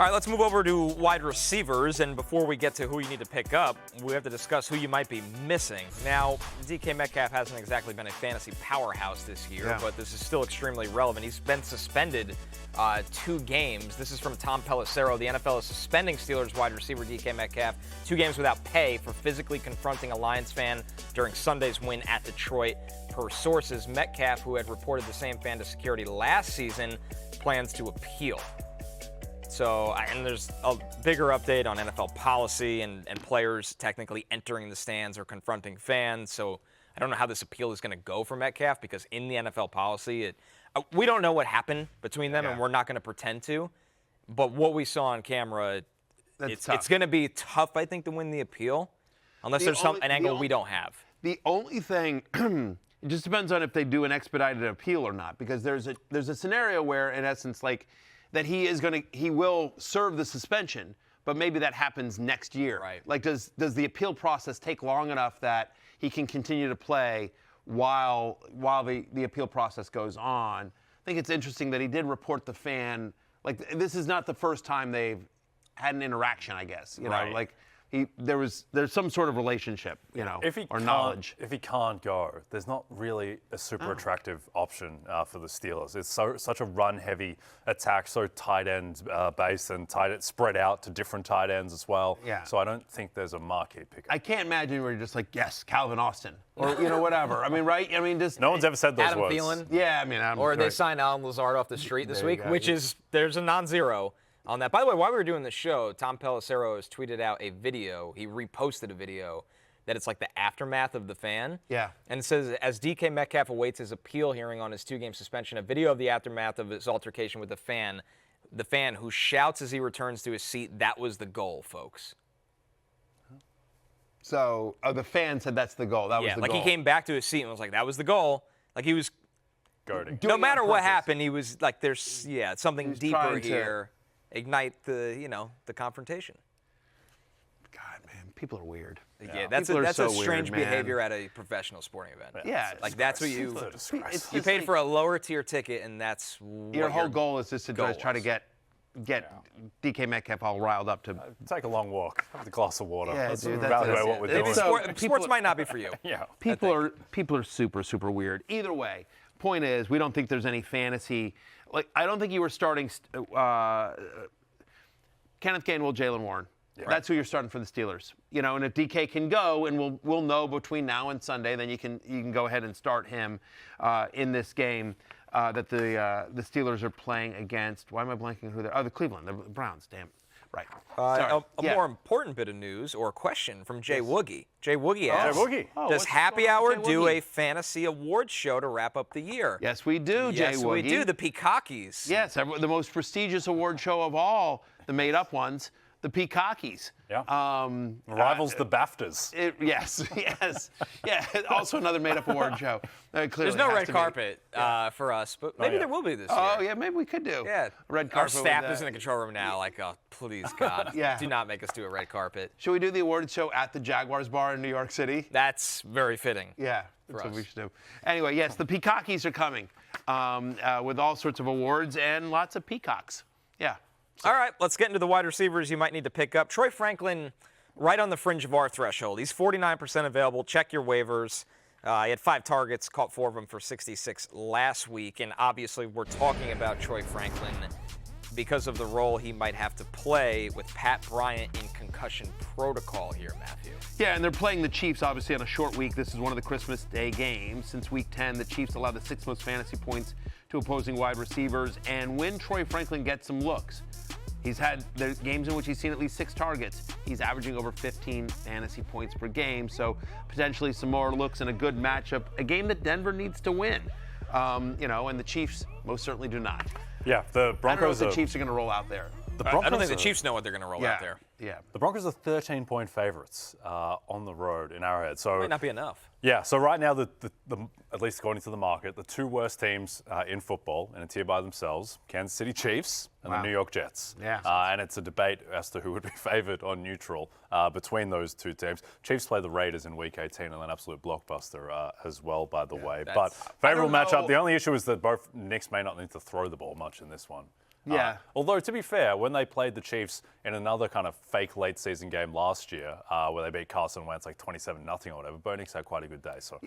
All right, let's move over to wide receivers. And before we get to who you need to pick up, we have to discuss who you might be missing. Now, DK Metcalf hasn't exactly been a fantasy powerhouse this year, but this is still extremely relevant. He's been suspended 2 games. This is from Tom Pelissero. The NFL is suspending Steelers wide receiver DK Metcalf 2 games without pay for physically confronting a Lions fan during Sunday's win at Detroit. Per sources, Metcalf, who had reported the same fan to security last season, plans to appeal. So, and there's a bigger update on NFL policy and players technically entering the stands or confronting fans. So I don't know how this appeal is going to go for Metcalf, because in the NFL policy, we don't know what happened between them, and we're not going to pretend to. But what we saw on camera, it's going to be tough, I think, to win the appeal, unless there's an angle we don't have. The only thing, it just depends on if they do an expedited appeal or not, because there's a scenario where, in essence, like, that he will serve the suspension, but maybe that happens next year. Right. Like, does the appeal process take long enough that he can continue to play while the appeal process goes on? I think it's interesting that he did report the fan. Like, this is not the first time they've had an interaction, I guess. You know, like, there's some sort of relationship, you know, or knowledge. If he can't go, there's not really a super attractive option for the Steelers. It's such a run-heavy attack, so tight end base and tight end spread out to different tight ends as well. Yeah. So I don't think there's a marquee pick. I can't imagine where you're just like, yes, Calvin Austin, or whatever. I mean, right? I mean, just no one's ever said those Adam words. Thielen. Yeah, I mean, or they signed Alan Lazard off the street this week, which is there's a non-zero on that. By the way, while we were doing the show, Tom Pelissero has tweeted out a video. He reposted a video that it's like the aftermath of the fan. Yeah. And it says, as DK Metcalf awaits his appeal hearing on his 2-game suspension, a video of the aftermath of his altercation with the fan who shouts as he returns to his seat, "That was the goal, folks." So the fan said that's the goal. That was the goal. Like he came back to his seat and was like, "That was the goal." Like he was goading. No matter what happened, he was like, "There's something deeper to here." Ignite the confrontation. God, man, people are weird. Yeah, that's a strange behavior at a professional sporting event. Yeah, like that's what you paid for a lower tier ticket, and that's your whole goal is just to try to get DK Metcalf all riled up to take a long walk, have a glass of water. Yeah, Let's dude, evaluate what we're doing. Sports might not be for you. Yeah, people are super weird. Either way, point is, we don't think there's any fantasy. Like, I don't think you were starting Kenneth Gainwell, Jaylen Warren. Yeah. That's who you're starting for the Steelers. You know, and if DK can go, and we'll know between now and Sunday, then you can go ahead and start him in this game that the Steelers are playing against. Why am I blanking who they're? Oh, the Cleveland, the Browns. Damn. Right. A more important bit of news or question from Jay Woogie. Jay Woogie asks, does Happy Hour do a fantasy awards show to wrap up the year? Yes, we do, Jay Woogie. Yes, we do. The Peacockies. Yes, the most prestigious award show of all the made-up ones, the Peacockies. Yeah. Rivals the BAFTAs. Yes. Yeah, also another made-up award show. There's no red carpet for us, but maybe there will be this year. Oh, yeah, maybe we could do. Yeah. Red carpet. Our staff is in the control room now, like, oh, please, God. Yeah. Do not make us do a red carpet. Should we do the awards show at the Jaguars bar in New York City? That's very fitting. Yeah, that's what we should do. Anyway, yes, the Peacockies are coming with all sorts of awards and lots of peacocks. Yeah. All right, let's get into the wide receivers you might need to pick up. Troy Franklin, right on the fringe of our threshold. He's 49% available. Check your waivers. He had 5 targets, caught 4 of them for 66 last week. And obviously, we're talking about Troy Franklin because of the role he might have to play with Pat Bryant in concussion protocol here, Matthew. Yeah, and they're playing the Chiefs, obviously, on a short week. This is one of the Christmas Day games. Since Week 10, the Chiefs allow the 6th most fantasy points to opposing wide receivers. And when Troy Franklin gets some looks, he's had the games in which he's seen at least 6 targets. He's averaging over 15 fantasy points per game. So potentially some more looks in a good matchup, a game that Denver needs to win. And the Chiefs most certainly do not. Yeah, the Broncos. I don't know if the Chiefs are going to roll out there. I don't think the Chiefs know what they're going to roll out there. Yeah. The Broncos are 13-point favorites on the road in Arrowhead. So might not be enough. Yeah. So right now, at least according to the market, the 2 worst teams in football in a tier by themselves: Kansas City Chiefs and the New York Jets. Yeah. And it's a debate as to who would be favored on neutral between those 2 teams. Chiefs play the Raiders in Week 18, and an absolute blockbuster as well, by the way. But favorable matchup. The only issue is that both Knicks may not need to throw the ball much in this one. Yeah. Although, to be fair, when they played the Chiefs in another kind of fake late season game last year, where they beat Carson Wentz like 27-0 or whatever, Bo Nix had quite a good day. So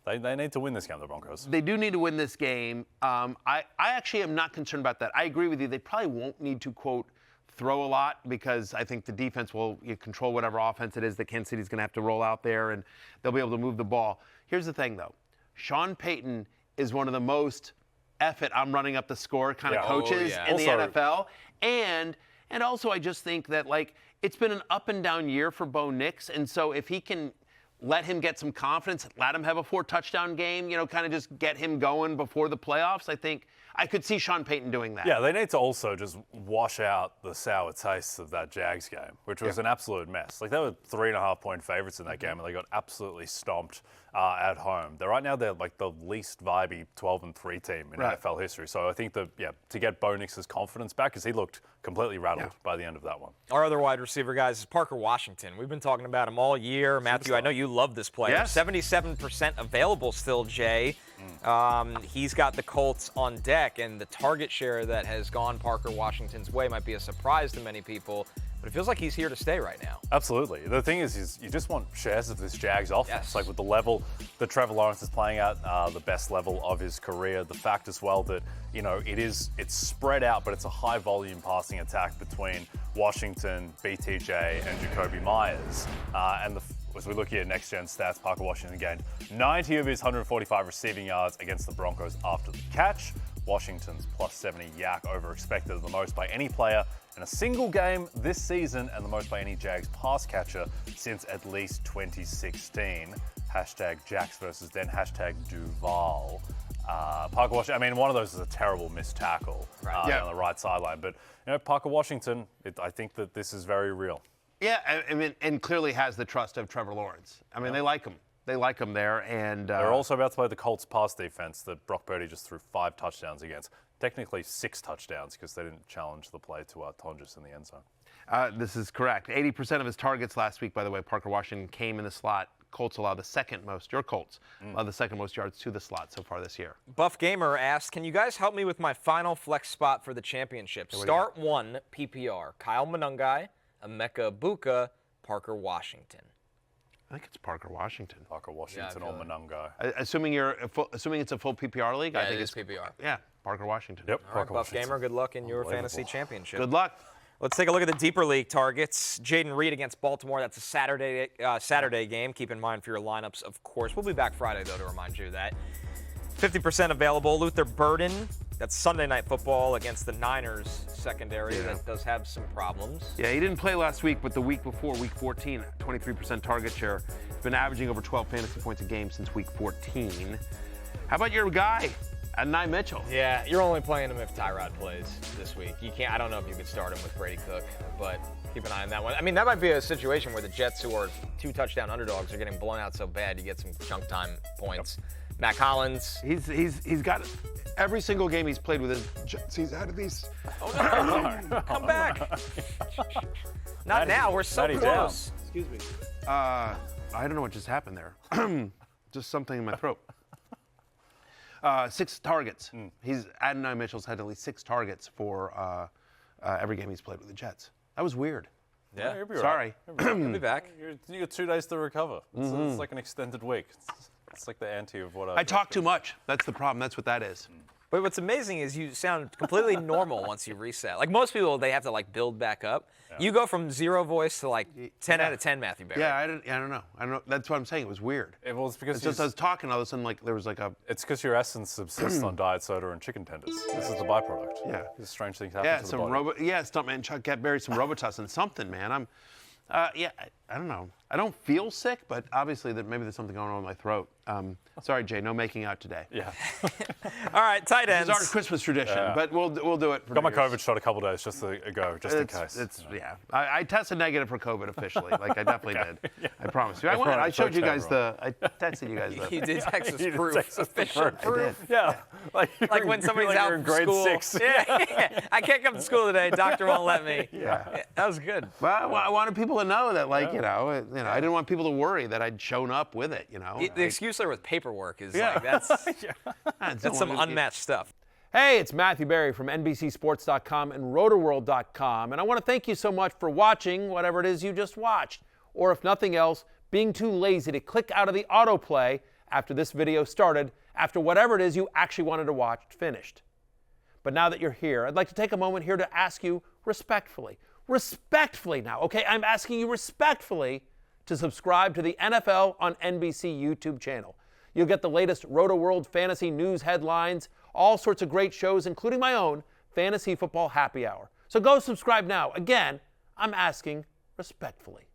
they need to win this game, the Broncos. They do need to win this game. I actually am not concerned about that. I agree with you. They probably won't need to, quote, throw a lot because I think the defense will control whatever offense it is that Kansas City's going to have to roll out there, and they'll be able to move the ball. Here's the thing, though. Sean Payton is one of the most I'm running up the score kind of coaches in the NFL. And also I just think that, like, it's been an up and down year for Bo Nix. And so if he can let him get some confidence, let him have a 4-touchdown game, kind of just get him going before the playoffs, I think I could see Sean Payton doing that. Yeah, they need to also just wash out the sour taste of that Jags game, which was an absolute mess. Like, they were 3.5-point favorites in that game, and they got absolutely stomped at home. Right now they're like the least vibey 12-3 team in NFL history. So I think that, to get Bo Nix's confidence back, because he looked completely rattled by the end of that one. Our other wide receiver, guys, is Parker Washington. We've been talking about him all year. Matthew, I know you love this player. Yes. 77% available still, Jay. He's got the Colts on deck, and the target share that has gone Parker Washington's way might be a surprise to many people, but it feels like he's here to stay right now. Absolutely. The thing is you just want shares of this Jags offense. Yes. Like, with the level that Trevor Lawrence is playing at, the best level of his career, the fact as well that, it's spread out, but it's a high volume passing attack between Washington, BTJ, and Jacoby Myers. As we look here at Next Gen Stats, Parker Washington gained 90 of his 145 receiving yards against the Broncos after the catch. Washington's plus 70 yak over expected, the most by any player in a single game this season, and the most by any Jags pass catcher since at least 2016. Hashtag Jax versus Den, hashtag Duval. Parker Washington, one of those is a terrible missed tackle on the right sideline. But, Parker Washington, I think that this is very real. Yeah, and clearly has the trust of Trevor Lawrence. They like him. They like him there. And they're also about to play the Colts pass defense that Brock Purdy just threw 5 touchdowns against. Technically 6 touchdowns because they didn't challenge the play to Tonjes in the end zone. This is correct. 80% of his targets last week, by the way, Parker Washington came in the slot. Colts allow the second most, your Colts, allow the second most yards to the slot so far this year. Buff Gamer asked, can you guys help me with my final flex spot for the championship? Start 1 PPR, Kyle Monungai, Emeka Ibuka, Parker Washington. I think it's Parker Washington. Parker Washington or Monungai. Assuming it's a full PPR league, I think it's PPR. Yeah, Parker Washington. Yep, All right, Buff Gamer, good luck in your fantasy championship. Good luck. Let's take a look at the deeper league targets. Jaden Reed against Baltimore. That's a Saturday game. Keep in mind for your lineups, of course. We'll be back Friday, though, to remind you of that. 50% available. Luther Burden. That's Sunday Night Football against the Niners secondary. That does have some problems. Yeah, he didn't play last week, but the week before, week 14, 23% target share. He's been averaging over 12 fantasy points a game since week 14. How about your guy, Adonai Mitchell? Yeah, you're only playing him if Tyrod plays this week. You can't. I don't know if you could start him with Brady Cook, but keep an eye on that one. That might be a situation where the Jets, who are 2 touchdown underdogs, are getting blown out so bad you get some chunk time points. Yep. Matt Collins. He's got every single game he's played with his Jets. He's out of these. Oh no! Come back. Not now. We're so close. Excuse me. I don't know what just happened there. Just something in my throat. 6 targets. Adonai Mitchell's had at least 6 targets for every game he's played with the Jets. That was weird. Yeah. You'll be Sorry. Right. He'll be back. You got 2 days to recover. It's like an extended week. It's like the ante of what I talk too much. That's the problem. That's what that is. But what's amazing is you sound completely normal once you reset. Like most people, they have to build back up. Yeah. You go from 0 voice to 10 out of 10, Matthew Berry. Yeah, I don't know. That's what I'm saying. It was weird. It's because I was talking, all of a sudden, there was a. It's because your essence subsists on diet soda and chicken tenders. This is the byproduct. Yeah. These strange things happen to the body. Stuntman Chuck got buried some Robitussin, something, man. I don't know. I don't feel sick, but obviously maybe there's something going on with my throat. Sorry, Jay, no making out today. Yeah. All right, tight ends. It's our Christmas tradition, but we'll do it. Got my COVID shot a couple days just in case. I tested negative for COVID officially. I definitely did. Yeah. I promise you. I showed you guys I texted you guys the. You did Texas proof. Official proof. Yeah. Like when somebody's out from grade school. 6. Yeah. I can't come to school today. Doctor won't let me. Yeah. That was good. Well, I wanted people to know that, I didn't want people to worry that I'd shown up with it. The excuse there with paperwork is that's some unmatched stuff. Hey, it's Matthew Berry from NBCSports.com and RotorWorld.com, and I want to thank you so much for watching whatever it is you just watched, or if nothing else, being too lazy to click out of the autoplay after this video started, after whatever it is you actually wanted to watch finished. But now that you're here, I'd like to take a moment here to ask you respectfully now, okay? I'm asking you respectfully to subscribe to the NFL on NBC YouTube channel. You'll get the latest Roto-World fantasy news headlines, all sorts of great shows, including my own Fantasy Football Happy Hour. So go subscribe now. Again, I'm asking respectfully.